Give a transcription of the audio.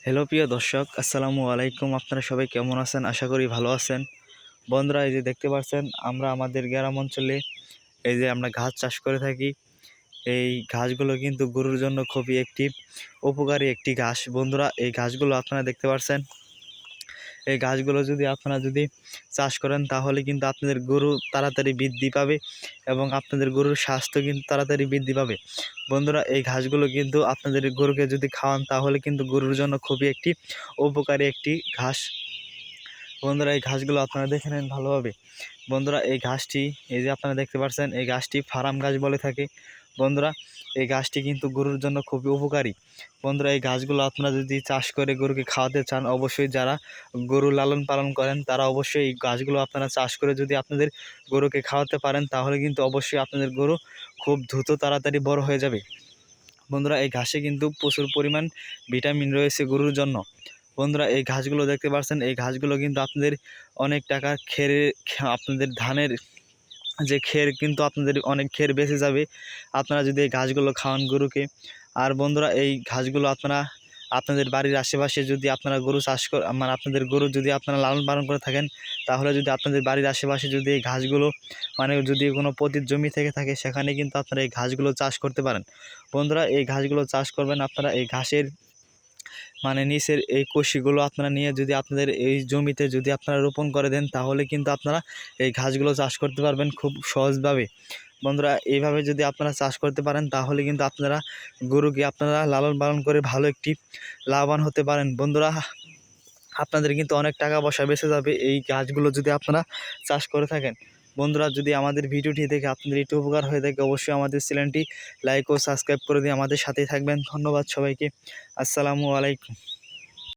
Hello প্রিয় দর্শক, আসসালামু আলাইকুম। আপনারা সবাই কেমন আছেন? আশা করি ভালো আছেন। বন্ধুরা, এই যে দেখতে পাচ্ছেন, আমরা আমাদের গ্রাম অঞ্চলে এই যে আমরা ঘাস চাষ করে থাকি। এই ঘাসগুলো কিন্তু গরুর জন্য খুবই একটি উপকারী একটি ঘাস। বন্ধুরা, এই ঘাসগুলো আপনারা দেখতে পাচ্ছেন, এই ঘাসগুলো যদি আপনারা চাষ করেন তাহলে কিন্তু আপনাদের গরু তাড়াতাড়ি বৃদ্ধি পাবে এবং আপনাদের গরুর স্বাস্থ্য কিন্তু তাড়াতাড়ি বৃদ্ধি পাবে। বন্ধুরা, এই ঘাসগুলো কিন্তু আপনাদের গরুকে যদি খাওয়ান তাহলে কিন্তু গরুর জন্য খুবই একটি উপকারী একটি ঘাস। বন্ধুরা, এই ঘাসগুলো আপনারা দেখে নেন ভালোভাবে। বন্ধুরা, এই ঘাসটি, এই যে আপনারা দেখতে পাচ্ছেন, এই ঘাসটি ফার্ম ঘাস বলে থাকে। বন্ধুরা, এই ঘাসটি কিন্তু গরুর জন্য খুবই উপকারী। বন্ধুরা, এই ঘাসগুলো আপনারা যদি চাষ করে গরুকে খাওয়াতে চান, অবশ্যই যারা গরু লালন পালন করেন তারা অবশ্যই এই ঘাসগুলো আপনারা চাষ করে যদি আপনাদের গরুকে খাওয়াতে পারেন তাহলে কিন্তু অবশ্যই আপনাদের গরু খুব দ্রুত তাড়াতাড়ি বড় হয়ে যাবে। বন্ধুরা, এই ঘাসে কিন্তু প্রচুর পরিমাণ ভিটামিন রয়েছে গরুর জন্য। বন্ধুরা, এই ঘাসগুলো দেখতে পাচ্ছেন, এই ঘাসগুলো কিন্তু আপনাদের অনেক টাকা আপনাদের ধানের যে কিন্তু আপনাদের অনেক বেঁচে যাবে আপনারা যদি এই ঘাসগুলো খাওয়ান গরুকে। আর বন্ধুরা, এই ঘাসগুলো আপনারা আপনাদের বাড়ির আশেপাশে যদি আপনারা গরু চাষ মানে আপনাদের গরু যদি আপনারা লালন পালন করে থাকেন তাহলে যদি আপনাদের বাড়ির আশেপাশে যদি এই ঘাসগুলো মানে যদি কোনো পতিত জমি থেকে থাকে সেখানে কিন্তু আপনারা এই ঘাসগুলো চাষ করতে পারেন। বন্ধুরা, এই ঘাসগুলো চাষ করবেন আপনারা এই ঘাসের মানে নিচের এই কষিগুলো আপনারা নিয়ে যদি আপনাদের এই জমিতে যদি আপনারা রোপণ করে দেন তাহলে কিন্তু আপনারা এই ঘাসগুলো চাষ করতে পারবেন খুব সহজভাবে। বন্ধুরা, এইভাবে যদি আপনারা চাষ করতে পারেন তাহলে কিন্তু আপনারা গরুকে আপনারা লালন পালন করে ভালো একটি লাভবান হতে পারেন। বন্ধুরা, আপনাদের কিন্তু অনেক টাকা পয়সা বেঁচে যাবে এই গাছগুলো যদি আপনারা চাষ করে থাকেন। বন্ধুরা, যদি আমাদের ভিডিওটি দেখে আপনাদের একটু উপকার হয়ে থাকে অবশ্যই আমাদের চ্যানেলটি লাইক ও সাবস্ক্রাইব করে দিয়ে আমাদের সাথেই থাকবেন। ধন্যবাদ সবাইকে। আসসালামু আলাইকুম।